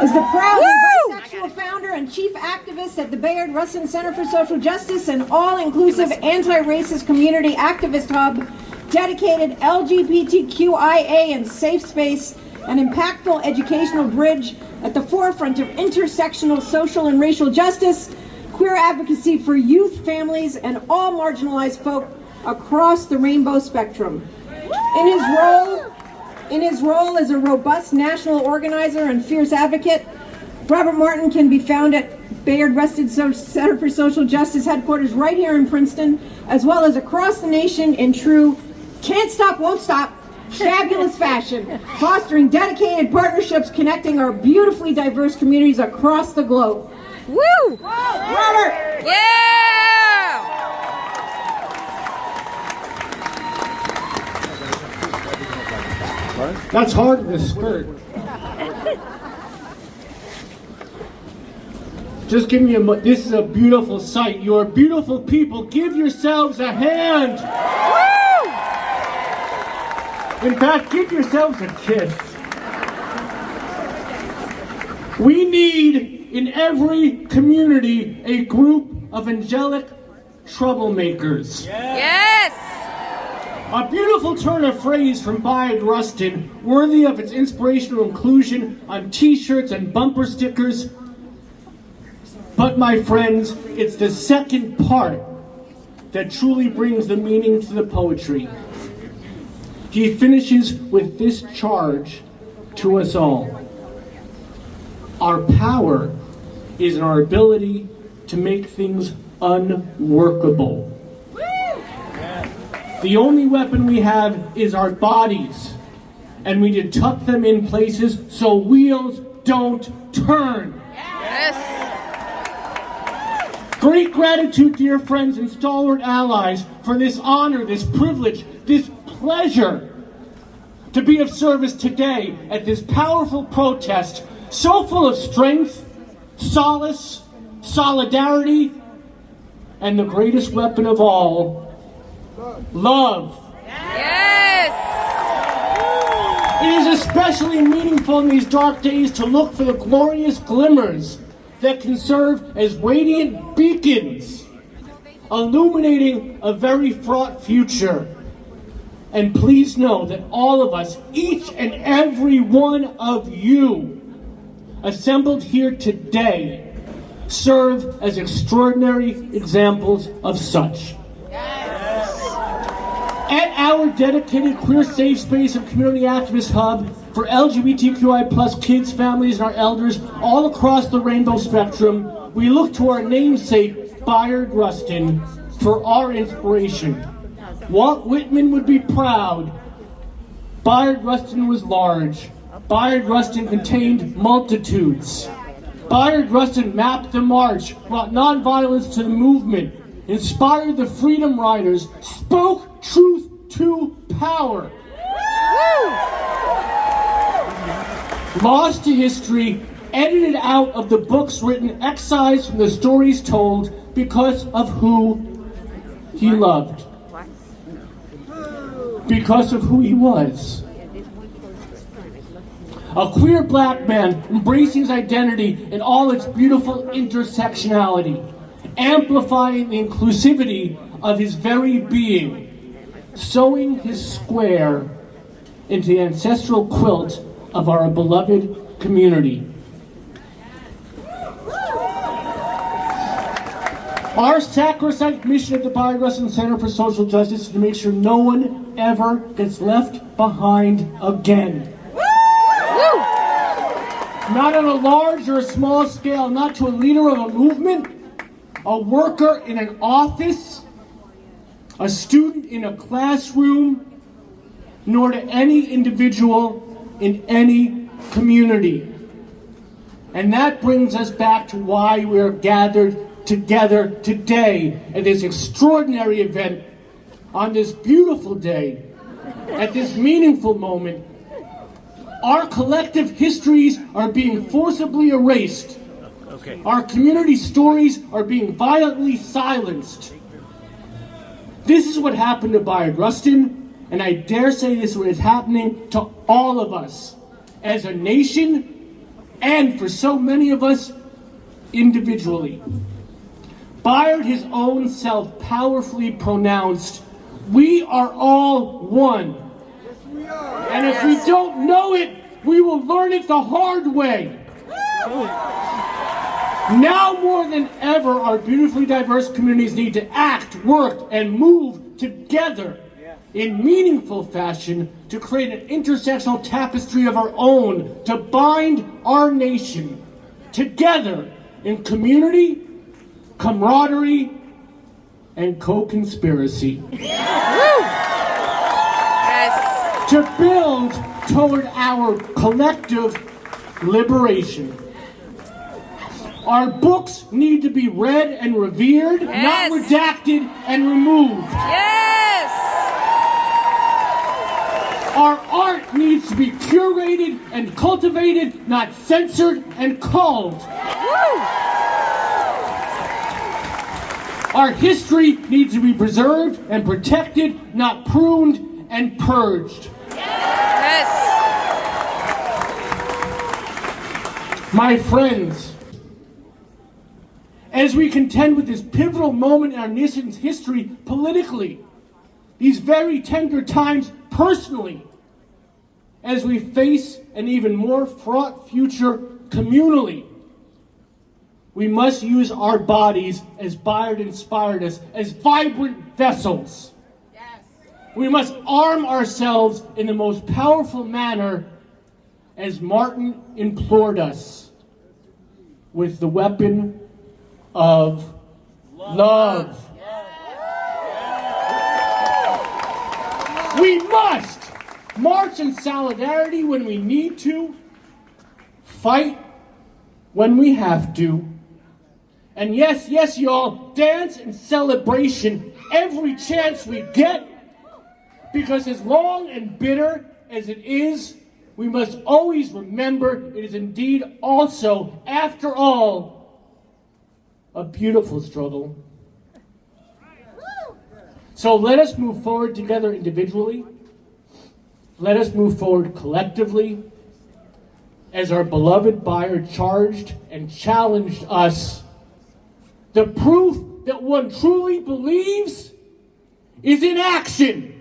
is the proud and bisexual founder and chief activist at the Bayard Rustin Center for Social Justice, an all-inclusive anti-racist community activist hub, dedicated LGBTQIA and safe space, an impactful educational bridge at the forefront of intersectional social and racial justice, queer advocacy for youth, families, and all marginalized folk across the rainbow spectrum. In his role as a robust national organizer and fierce advocate, Robert Martin can be found at Bayard Rustin Center for Social Justice headquarters right here in Princeton, as well as across the nation in true can't stop, won't stop, fabulous fashion, fostering dedicated partnerships connecting our beautifully diverse communities across the globe. Woo! Robert! Yeah! That's hard in this skirt. Just give me this is a beautiful sight. You are beautiful people. Give yourselves a hand. Woo! In fact, give yourselves a kiss. We need in every community a group of angelic troublemakers. Yes! A beautiful turn of phrase from Bayard Rustin, worthy of its inspirational inclusion on t-shirts and bumper stickers. But my friends, it's the second part that truly brings the meaning to the poetry. He finishes with this charge to us all. Our power is in our ability to make things unworkable. The only weapon we have is our bodies, and we need to tuck them in places so wheels don't turn. Yes! Great gratitude, dear friends and stalwart allies, for this honor, this privilege, this pleasure to be of service today at this powerful protest, so full of strength, solace, solidarity, and the greatest weapon of all, love. Yes! It is especially meaningful in these dark days to look for the glorious glimmers that can serve as radiant beacons, illuminating a very fraught future. And please know that all of us, each and every one of you, assembled here today, serve as extraordinary examples of such. At our dedicated queer safe space and community activist hub for LGBTQI plus kids, families, and our elders all across the rainbow spectrum, we look to our namesake, Bayard Rustin, for our inspiration. Walt Whitman would be proud. Bayard Rustin was large. Bayard Rustin contained multitudes. Bayard Rustin mapped the march, brought nonviolence to the movement, inspired the freedom riders, spoke truth to power. Lost to history, edited out of the books written, excised from the stories told because of who he loved. Because of who he was. A queer black man embracing his identity in all its beautiful intersectionality, amplifying the inclusivity of his very being, sewing his square into the ancestral quilt of our beloved community. Our sacrosanct mission at the Bayard Rustin Center for Social Justice is to make sure no one ever gets left behind again. Not on a large or a small scale, not to a leader of a movement, a worker in an office, a student in a classroom, nor to any individual in any community. And that brings us back to why we are gathered together today at this extraordinary event, on this beautiful day, at this meaningful moment. Our collective histories are being forcibly erased. Our community stories are being violently silenced. This is what happened to Bayard Rustin, and I dare say this is what is happening to all of us as a nation and for so many of us, individually. Bayard, his own self, powerfully pronounced, "We are all one." And if we don't know it, we will learn it the hard way. Now more than ever, our beautifully diverse communities need to act, work, and move together in meaningful fashion to create an intersectional tapestry of our own, to bind our nation together in community, camaraderie, and co-conspiracy. Yes. To build toward our collective liberation. Our books need to be read and revered, Yes. not redacted and removed. Yes. Our art needs to be curated and cultivated, not censored and culled. Woo. Our history needs to be preserved and protected, not pruned and purged. Yes. My friends, as we contend with this pivotal moment in our nation's history politically, these very tender times personally, as we face an even more fraught future communally, we must use our bodies, as Bayard inspired us, as vibrant vessels. Yes. We must arm ourselves in the most powerful manner, as Martin implored us, with the weapon of love. We must march in solidarity when we need to, fight when we have to, and yes, y'all, dance in celebration every chance we get, because as long and bitter as it is, we must always remember it is indeed also, after all, a beautiful struggle. So let us move forward together individually. Let us move forward collectively, as our beloved Bayard charged and challenged us. The proof that one truly believes is in action.